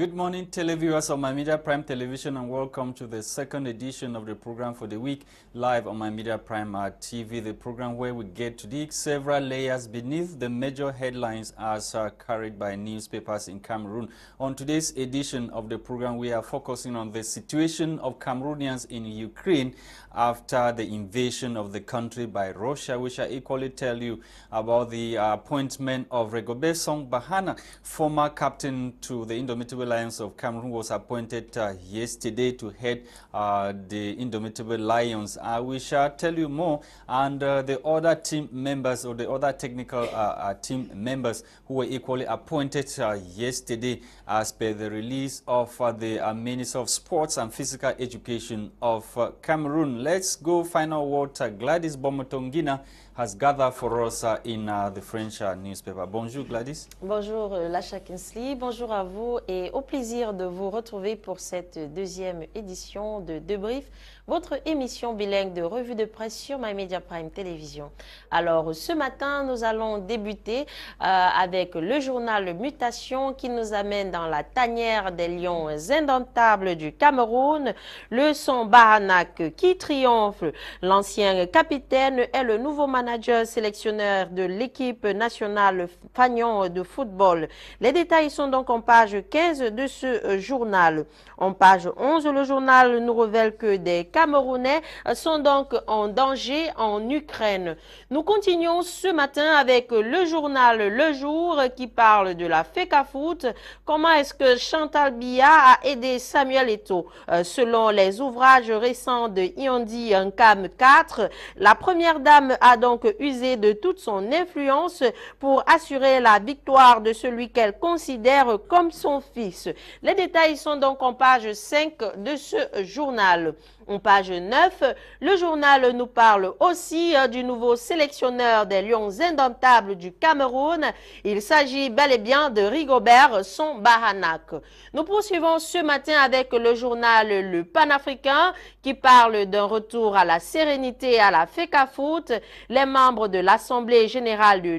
Good morning, televiewers of My Media Prime Television, and welcome to the second edition of the program for the week, live on My Media Prime TV, the program where we get to dig several layers beneath the major headlines as carried by newspapers in Cameroon. On today's edition of the program, we are focusing on the situation of Cameroonians in Ukraine after the invasion of the country by Russia. We shall equally tell you about the appointment of Gwladys Bahana, former captain to the Indomitable Lions of Cameroon, was appointed yesterday to head the Indomitable Lions. We shall tell you more, and the other team members or the other technical team members who were equally appointed yesterday as per the release of the Minister of Sports and Physical Education of Cameroon. Let's go find out what Gwladys Bomotonguina has gathered for us in the French newspaper. Bonjour Gwladys. Bonjour Lasha, bonjour à vous et au plaisir de vous retrouver pour cette deuxième édition de Debrief, votre émission bilingue de revue de presse sur My Media Prime Télévision. Alors ce matin, nous allons débuter avec le journal Mutation qui nous amène dans la tanière des lions indomptables du Cameroun. Le son Bahanak qui triomphe. L'ancien capitaine est le nouveau manager sélectionneur de l'équipe nationale fagnon de football. Les détails sont donc en page 15 de ce journal. En page 11, le journal nous révèle que des Camerounais sont donc en danger en Ukraine. Nous continuons ce matin avec le journal Le Jour qui parle de la FECA Foot. Comment est-ce que Chantal Biya a aidé Samuel Eto'o? Selon les ouvrages récents de Iondi Nkam 4, la première dame a donc usé de toute son influence pour assurer la victoire de celui qu'elle considère comme son fils. Les détails sont donc en page 5 de ce journal. En page 9, le journal nous parle aussi du nouveau sélectionneur des Lions indomptables du Cameroun. Il s'agit bel et bien de Rigobert Bahanak. Nous poursuivons ce matin avec le journal Le Panafricain qui parle d'un retour à la sérénité à la FECA Foot. Les membres de l'Assemblée générale de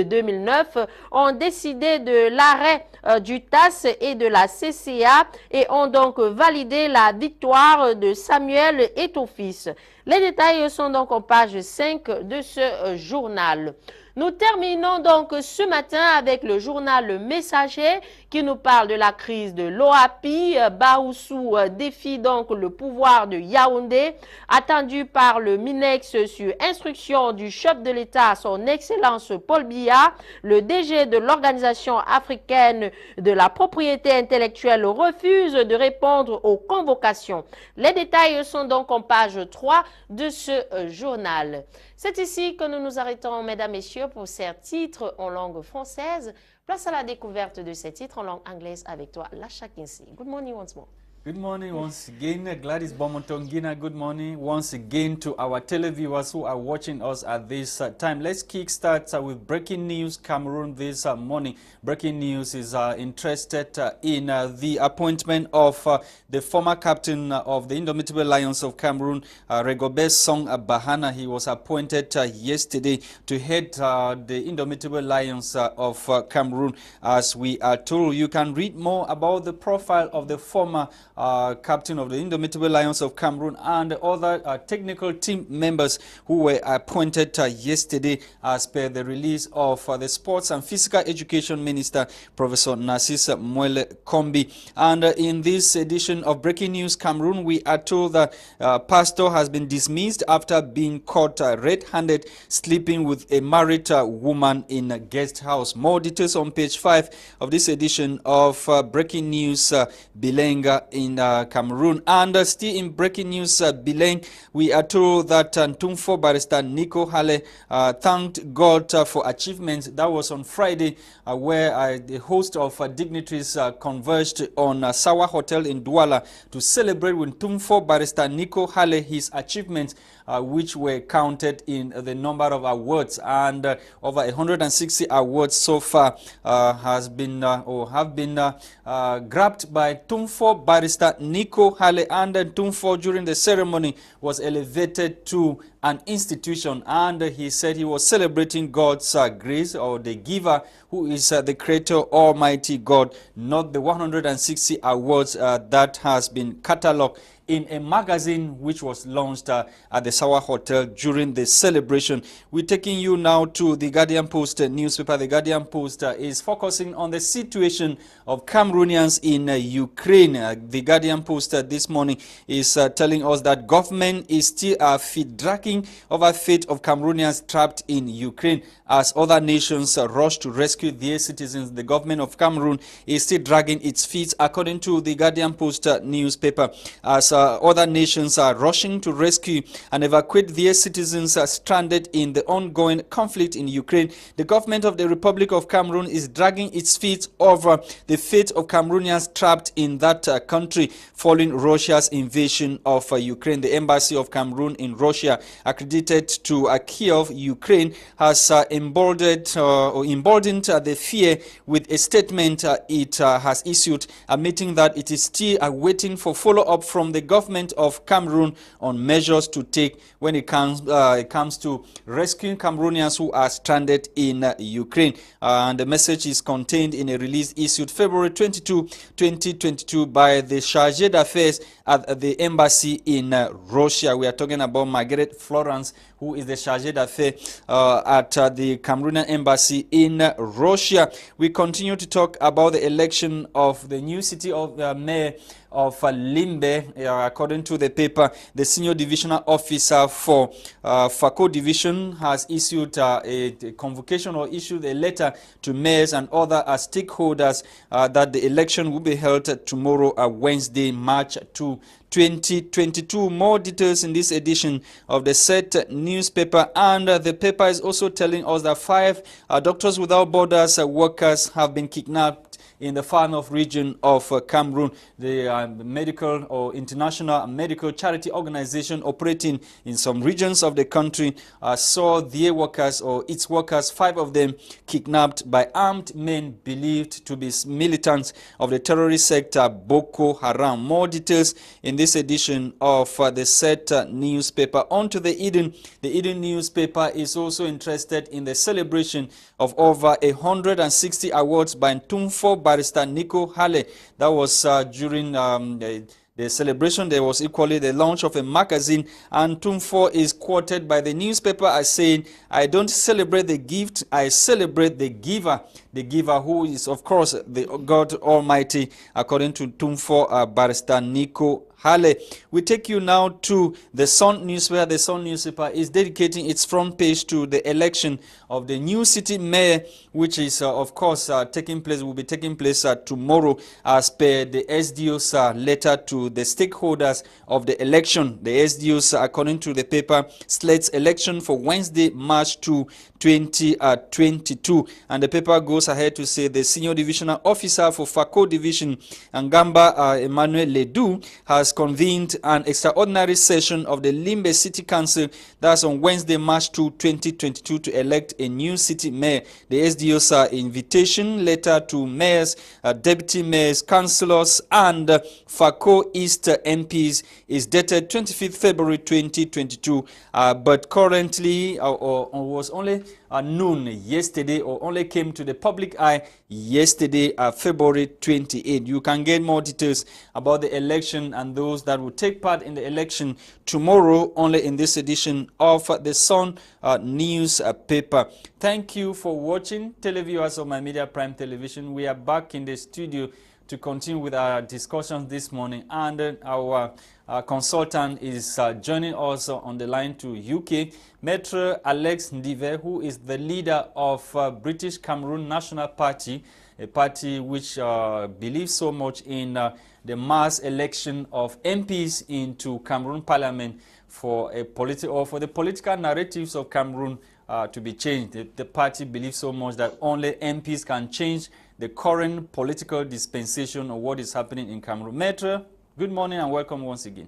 2009 ont décidé de l'arrêt du TAS et de la CCA et ont donc validé la victoire de Samuel Eto'o fils. Les détails sont donc en page 5 de ce journal. Nous terminons donc ce matin avec le journal Le Messager qui nous parle de la crise de l'OAPI. Baoussou défie donc le pouvoir de Yaoundé, attendu par le MINEX sur instruction du chef de l'État, son Excellence Paul Biya. Le DG de l'Organisation africaine de la propriété intellectuelle refuse de répondre aux convocations. Les détails sont donc en page 3 de ce journal. C'est ici que nous nous arrêtons, mesdames, messieurs, pour ces titres en langue française. Place à la découverte de ces titres en langue anglaise avec toi, Lasha. Good morning once more. Good morning once again, Gwladys Bomotonguina. Good morning once again to our televiewers who are watching us at this time. Let's kickstart with breaking news Cameroon this morning. Breaking news is interested in the appointment of the former captain of the Indomitable Lions of Cameroon, Gwladys Bahana. He was appointed yesterday to head the Indomitable Lions of Cameroon. As we are told, you can read more about the profile of the former captain of the Indomitable Lions of Cameroon and other technical team members who were appointed yesterday as per the release of the Sports and Physical Education Minister, Professor Narcisse Mwele Kombi. And in this edition of Breaking News Cameroon, we are told that pastor has been dismissed after being caught red-handed sleeping with a married woman in a guest house. More details on page 5 of this edition of Breaking News Bilenga in Cameroon. And still in breaking news, Bileng, we are told that Tumfo barrister Nico Hale thanked God for achievements. That was on Friday, where the host of dignitaries converged on Sawa Hotel in Douala to celebrate with Tumfo barrister Nico Hale his achievements, which were counted in the number of awards, and over 160 awards so far have been grabbed by Tumfo barrister Nico Hale, and Tumfo during the ceremony was elevated to an institution, and he said he was celebrating God's grace, or the giver, who is the Creator, Almighty God, not the 160 awards that has been catalogued in a magazine which was launched at the Sawa Hotel during the celebration. We're taking you now to the Guardian Post newspaper. The Guardian Post is focusing on the situation of Cameroonians in Ukraine. The Guardian Post this morning is telling us that government is still dragging over fate of Cameroonians trapped in Ukraine as other nations rush to rescue their citizens. The government of Cameroon is still dragging its feet, according to the Guardian Post newspaper, as other nations are rushing to rescue and evacuate their citizens stranded in the ongoing conflict in Ukraine. The government of the Republic of Cameroon is dragging its feet over the fate of Cameroonians trapped in that country following Russia's invasion of Ukraine. The embassy of Cameroon in Russia, accredited to Kiev, Ukraine, has emboldened the fear with a statement it has issued, admitting that it is still waiting for follow-up from the government of Cameroon on measures to take when it comes to rescuing Cameroonians who are stranded in Ukraine. And the message is contained in a release issued February 22, 2022 by the Chargé d'Affaires at the embassy in Russia. We are talking about Margaret Florence, who is the Chargé d'Affaires at the Cameroonian embassy in Russia. We continue to talk about the election of the new city of mayor of Limbe. According to the paper, the senior divisional officer for FACO division has issued a convocation, or issued a letter to mayors and other stakeholders that the election will be held tomorrow, Wednesday, March 2, 2022. More details in this edition of the Set newspaper, and the paper is also telling us that 5 Doctors Without Borders workers have been kidnapped in the far north region of Cameroon. The medical or international medical charity organization operating in some regions of the country saw their workers, or its workers, 5 of them, kidnapped by armed men believed to be militants of the terrorist sector Boko Haram. More details in this edition of the Set newspaper. On to the Eden. The Eden newspaper is also interested in the celebration of over 160 awards by Ntumfo barrister Nico Hale. That was during the celebration. There was equally the launch of a magazine, and Ntumfo is quoted by the newspaper as saying, "I don't celebrate the gift, I celebrate the giver." The giver, who is of course the God Almighty, according to Ntumfo barrister Nico Hale. We take you now to the Sun newspaper. The Sun newspaper is dedicating its front page to the election of the new city mayor, which is of course will be taking place tomorrow, as per the SDO's letter to the stakeholders of the election. The SDO's, according to the paper, slates election for Wednesday, March 2, 2022. And the paper goes ahead to say the senior divisional officer for FACO division, Ngamba Emmanuel Ledoux, has convened an extraordinary session of the Limbe City Council. That's on Wednesday, March 2, 2022, to elect a new city mayor. The SDO's invitation letter to mayors, deputy mayors, councillors, and FACO East MPs is dated 25th February 2022, but currently was only known yesterday, or only came to the public eye yesterday, February 28. You can get more details about the election and those that will take part in the election tomorrow only in this edition of the Sun newspaper. Thank you for watching, televiewers of My Media Prime Television. We are back in the studio to continue with our discussions this morning, and our consultant is joining us on the line to UK. Maitre Alex Ndive, who is the leader of British Cameroon National Party, a party which believes so much in the mass election of MPs into Cameroon Parliament for the political narratives of Cameroon to be changed. The party believes so much that only MPs can change the current political dispensation of what is happening in Cameroon. Maitre, good morning and welcome once again.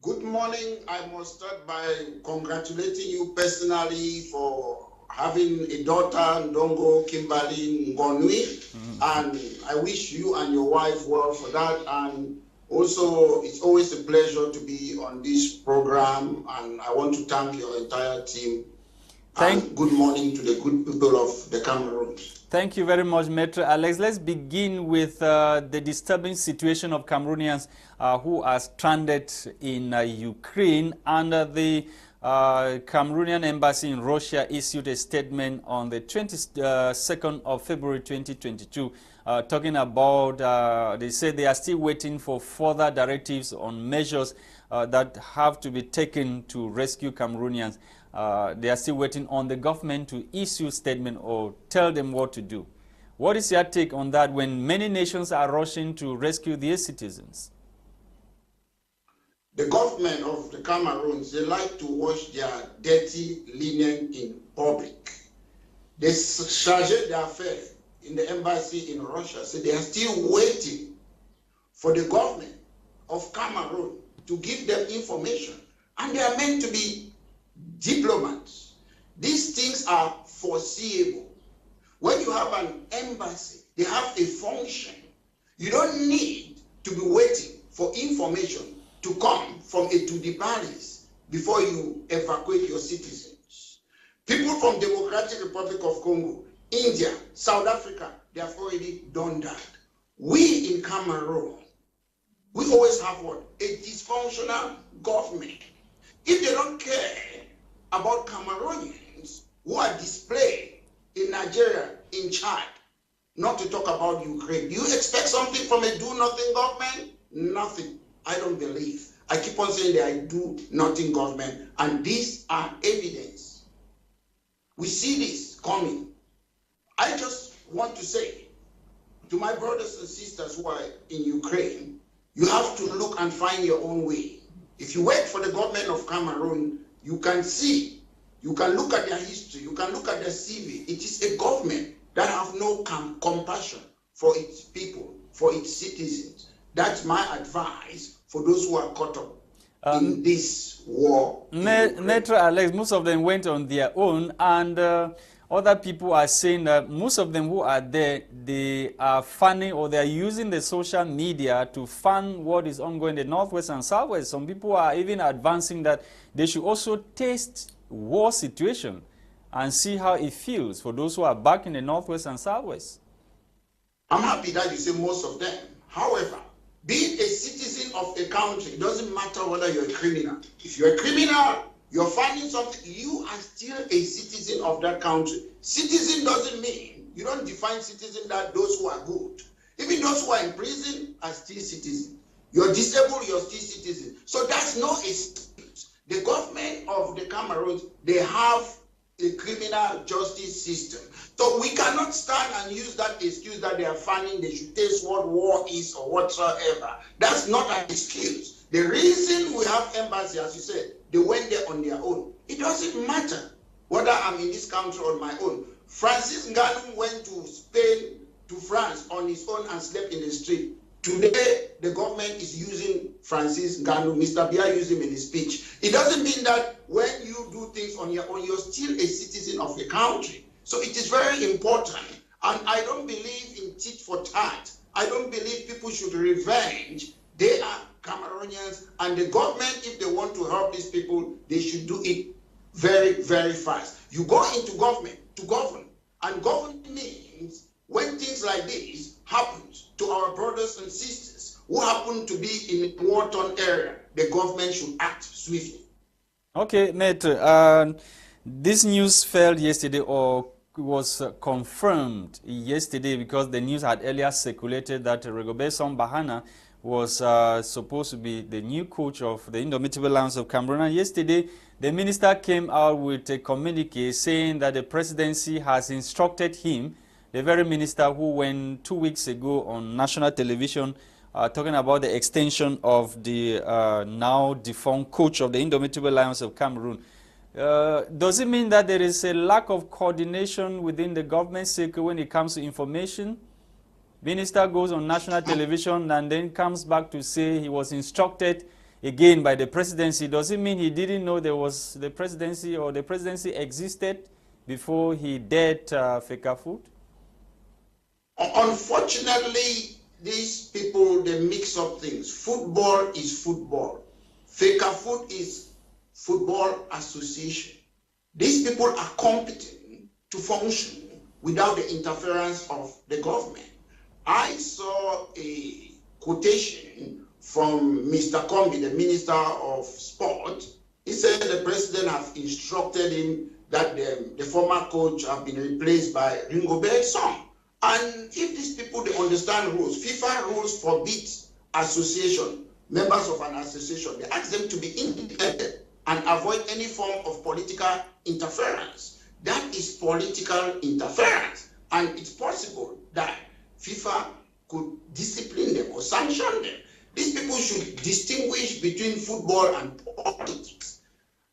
Good morning. I must start by congratulating you personally for having a daughter, Ndongo Kimberly Ngonui, and I wish you and your wife well for that. And Also, it's always a pleasure to be on this program, and I want to thank your entire team. And good morning to the good people of the Cameroon. Thank you very much, Maitre Alex. Let's begin with the disturbing situation of Cameroonians who are stranded in Ukraine. And the Cameroonian embassy in Russia issued a statement on the 22nd of February 2022 talking about, they said they are still waiting for further directives on measures that have to be taken to rescue Cameroonians. They are still waiting on the government to issue a statement or tell them what to do. What is your take on that when many nations are rushing to rescue their citizens? The government of the Cameroons, they like to wash their dirty linen in public. They charged their affair in the embassy in Russia, so they are still waiting for the government of Cameroon to give them information. And they are meant to be diplomats. These things are foreseeable. When you have an embassy, they have a function. You don't need to be waiting for information to come from a to the Paris before you evacuate your citizens. People from Democratic Republic of Congo, India, South Africa, they have already done that. We in Cameroon, we always have what? A dysfunctional government. If they don't care about Cameroonians who are displayed in Nigeria, in Chad, not to talk about Ukraine, do you expect something from a do-nothing government? Nothing. I don't believe. I keep on saying that I do nothing government, and these are evidence. We see this coming. I just want to say to my brothers and sisters who are in Ukraine, you have to look and find your own way. If you wait for the government of Cameroon, you can see, you can look at their history, you can look at their CV. It is a government that have no compassion for its people, for its citizens. That's my advice for those who are caught up in this war. Maitre Alex, most of them went on their own, and other people are saying that most of them who are there, they are funding or they are using the social media to fund what is ongoing in the Northwest and Southwest. Some people are even advancing that they should also taste war situation and see how it feels for those who are back in the Northwest and Southwest. I'm happy that you say most of them. However, being a citizen of a country, it doesn't matter whether you're a criminal. If you're a criminal, you're finding something, you are still a citizen of that country. Citizen doesn't mean, you don't define citizen that those who are good. Even those who are in prison are still citizens. You're disabled, you're still citizen. So that's no excuse. The government of the Cameroons, they have a criminal justice system. So we cannot stand and use that excuse that they are finding they should taste what war is or whatsoever. That's not an excuse. The reason we have embassy, as you said, they went there on their own. It doesn't matter whether I'm in this country on my own. Francis Ngannou went to Spain, to France on his own and slept in the street. Today, the government is using Francis Ngannou. Mr. Biya used him in his speech. It doesn't mean that when you do things on your own, you're still a citizen of a country. So it is very important. And I don't believe in tit for tat. I don't believe people should revenge. They are Cameroonians, and the government, if they want to help these people, they should do it very, very fast. You go into government to govern, and govern means when things like this happen to our brothers and sisters who happen to be in a war-torn area, the government should act swiftly. Okay, Maitre, this news fell yesterday or was confirmed yesterday because the news had earlier circulated that Rigobert Song-Bahana was supposed to be the new coach of the Indomitable Lions of Cameroon. And yesterday, the minister came out with a communique saying that the presidency has instructed him, the very minister who went 2 weeks ago on national television talking about the extension of the now defunct coach of the Indomitable Lions of Cameroon. Does it mean that there is a lack of coordination within the government circle when it comes to information? Minister goes on national television and then comes back to say he was instructed again by the presidency. Does it mean he didn't know there was the presidency or the presidency existed before he dared Fekafoot? Unfortunately, these people, they mix up things. Football is football. FECAFOOT is Football Association. These people are competent to function without the interference of the government. I saw a quotation from Mr. Kombi, the Minister of Sport. He said the president have instructed him that the former coach have been replaced by Ringobert's son. And if these people, they understand rules, FIFA rules forbid association, members of an association, they ask them to be independent and avoid any form of political interference. That is political interference. And it's possible that FIFA could discipline them or sanction them. These people should distinguish between football and politics.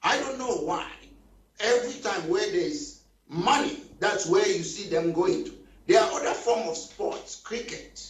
I don't know why. Every time where there's money, that's where you see them going to. There are other forms of sports, cricket,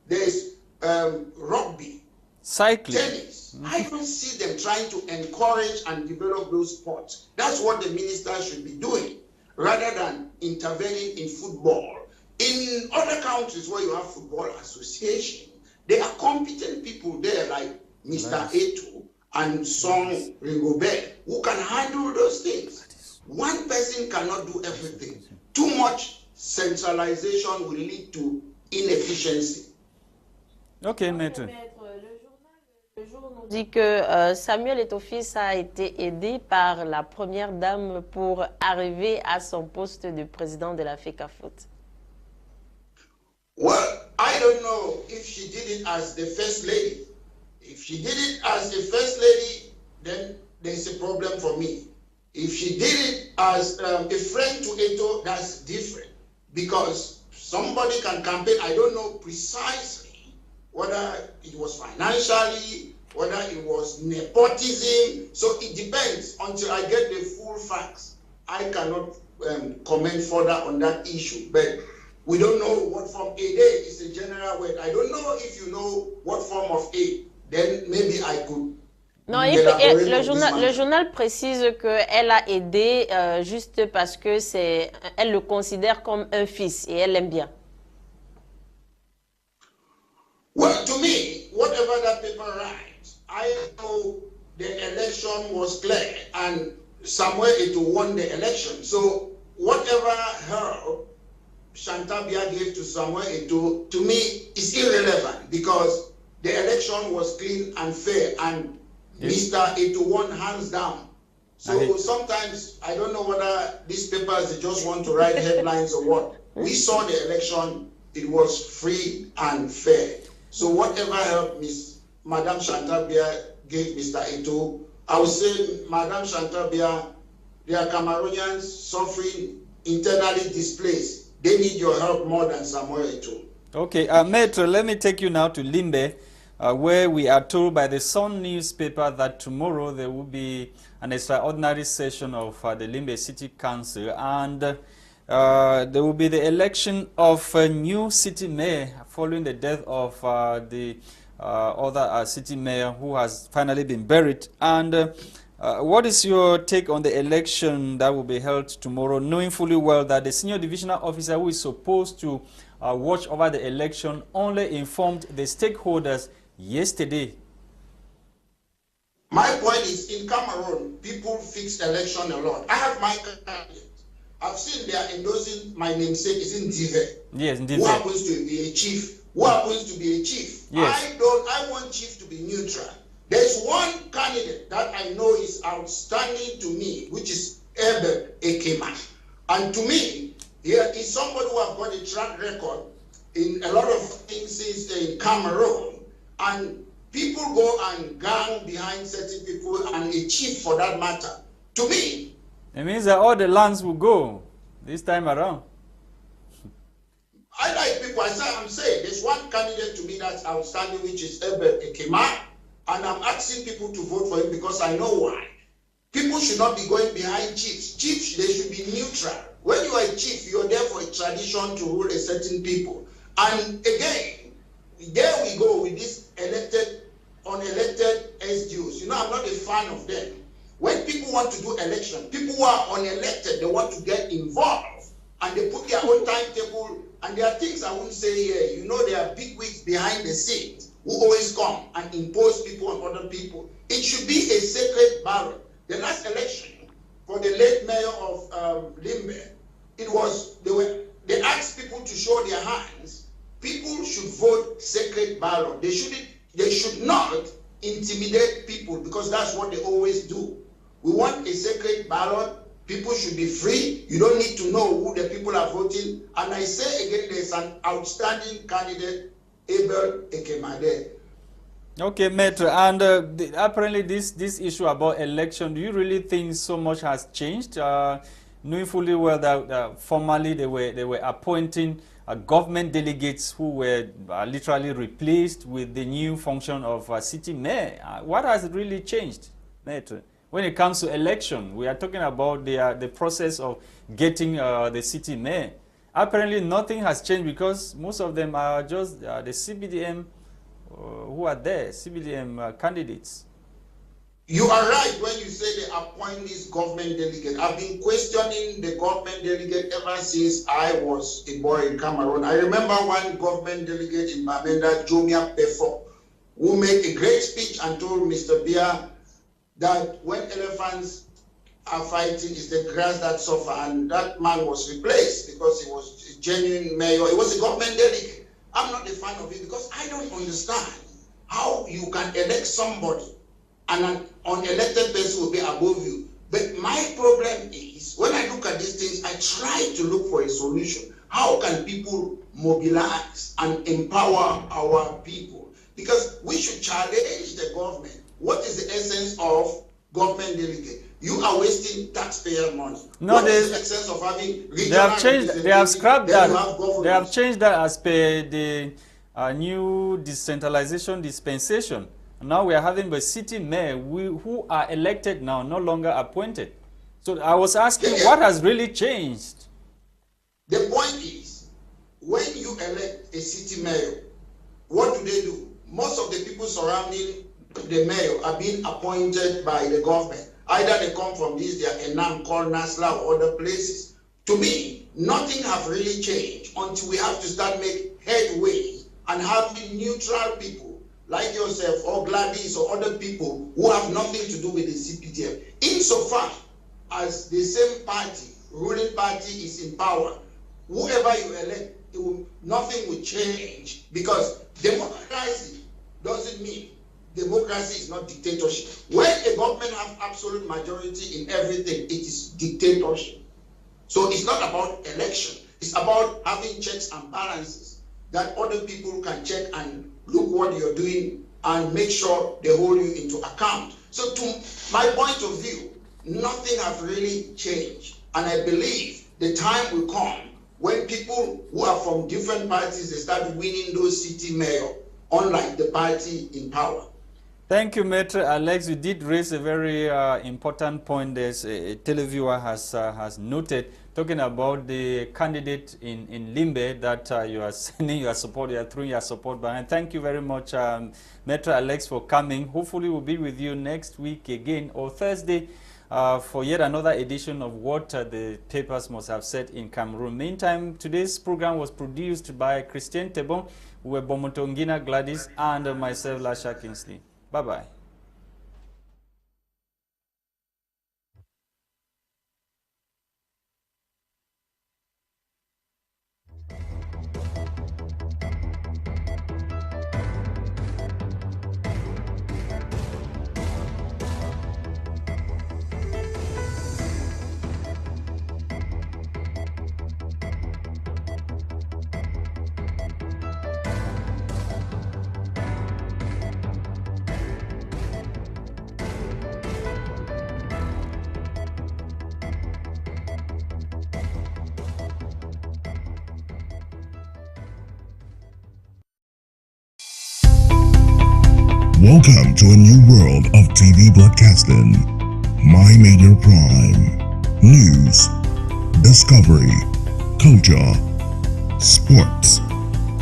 there's rugby, cycling, tennis. I don't see them trying to encourage and develop those sports. That's what the minister should be doing, rather than intervening in football. In other countries where you have football association, there are competent people there like Mr. Eto and Song Ringobert who can handle those things. One person cannot do everything. Too much centralization will lead to inefficiency. Okay, Maître. Le jour nous dit que Samuel Eto'o-Fils a été aidé par la première dame pour arriver à son poste de président de la FECAFOOT. Well, I don't know if she did it as the first lady. If she did it as the first lady, then there's a problem for me. If she did it as a friend to Eto, that's different. Because somebody can campaign, I don't know precisely whether it was financially, whether it was nepotism. So it depends until I get the full facts. I cannot comment further on that issue. But we don't know what form aid is a general word. I don't know if you know what form of aid. Then maybe I could. Non, le journal précise qu'elle a aidé juste parce que elle le considère comme un fils et elle l'aime bien. Well, to me, whatever that paper writes, I know the election was clear and Samuel Eto won the election. So whatever help Chantabia gave to Samuel Eto, to me, is irrelevant because the election was clean and fair and Mr. Eto won hands down. So sometimes, I don't know whether these papers, they just want to write headlines or what. We saw the election, it was free and fair. So whatever help Madame Chantabia gave Mr. Eto, I would say, Madame Chantabia, they are Cameroonians suffering, internally displaced. They need your help more than Samuel Eto. Okay, Maître, let me take you now to Limbe, where we are told by the Sun newspaper that tomorrow there will be an extraordinary session of the Limbe City Council, and there will be the election of a new city mayor following the death of the other city mayor who has finally been buried. And what is your take on the election that will be held tomorrow, knowing fully well that the senior divisional officer who is supposed to watch over the election only informed the stakeholders yesterday? My point is, in Cameroon, people fix election a lot. I have my candidate. I've seen they are endorsing my namesake, is in Dive. Yes, Dive. Who happens to be a chief? Who happens to be a chief? Yes. I want chief to be neutral. There's one candidate that I know is outstanding to me, which is Ebel Ekema. And to me, here is somebody who have got a track record in a lot of things in Cameroon. And people go and gang behind certain people and a chief for that matter. To me, it means that all the lands will go this time around. I like people. I'm saying there's one candidate to me that's outstanding, which is Ebel Ekema. And I'm asking people to vote for him because I know why. People should not be going behind chiefs. Chiefs, they should be neutral. When you are a chief, you're there for a tradition to rule a certain people. And again, there we go with these elected, unelected SDOs. You know, I'm not a fan of them. When people want to do election, people who are unelected, they want to get involved. and they put their own timetable, and there are things I won't say here. You know, there are big wigs behind the scenes who always come and impose people on other people. It should be a sacred ballot. The last election for the late mayor of Limbe, they asked people to show their hands. People should vote sacred ballot. They should not intimidate people, because that's what they always do. We want a sacred ballot. People should be free. You don't need to know who the people are voting. And I say again, there's an outstanding candidate, Abel Ekemade. Okay, Maitre, and apparently this issue about election, do you really think so much has changed? Knowing fully well that formally they were appointing government delegates who were literally replaced with the new function of city mayor. What has really changed, Maitre? When it comes to election, we are talking about the process of getting the city mayor. Apparently nothing has changed, because most of them are just the CBDM who are there, CBDM candidates. You are right when you say they appoint this government delegate. I've been questioning the government delegate ever since I was a boy in Cameroon. I remember one government delegate in Bamenda, Jomia Pefo, who made a great speech and told Mr. Bia that when elephants are fighting, it's the grass that suffer, and that man was replaced because he was a genuine mayor. He was a government delegate. I'm not a fan of it, because I don't understand how you can elect somebody and an unelected person will be above you. But my problem is, when I look at these things, I try to look for a solution. How can people mobilize and empower our people? Because we should challenge the government. What is the essence of government delegate? You are wasting taxpayer money. No, what is the essence of having regional? They have changed. They have scrapped that. They have changed that as per the new decentralization dispensation. Now we are having the city mayor who are elected now, no longer appointed. So I was asking, what has really changed? The point is, when you elect a city mayor, what do? Most of the people surrounding the mayor are being appointed by the government. Either they come from this, they are Enam, Kol, Nasla, or other places. To me, nothing have really changed until we have to start making headway and having neutral people like yourself or Gwladys or other people who have nothing to do with the CPTF. Insofar as the same party, ruling party, is in power, whoever you elect, nothing will change, because democracy doesn't mean democracy is not dictatorship. When a government has absolute majority in everything, it is dictatorship. So it's not about election. It's about having checks and balances that other people can check and look what you're doing and make sure they hold you into account. So to my point of view, nothing has really changed. And I believe the time will come when people who are from different parties, they start winning those city mayor, unlike the party in power. Thank you, Maitre Alex. You did raise a very important point. There's a televiewer has noted, talking about the candidate in Limbe that you are sending your support, you are throwing your support behind. Thank you very much, Maitre Alex, for coming. Hopefully we'll be with you next week again, or Thursday, for yet another edition of what the papers must have said in Cameroon. Meantime, today's program was produced by Christain, Tebong, Bomotonguina, Gwladys, and myself, Lasha Kingsley. Bye-bye. Welcome to a new world of TV broadcasting. My Major Prime. News, discovery, culture, sports,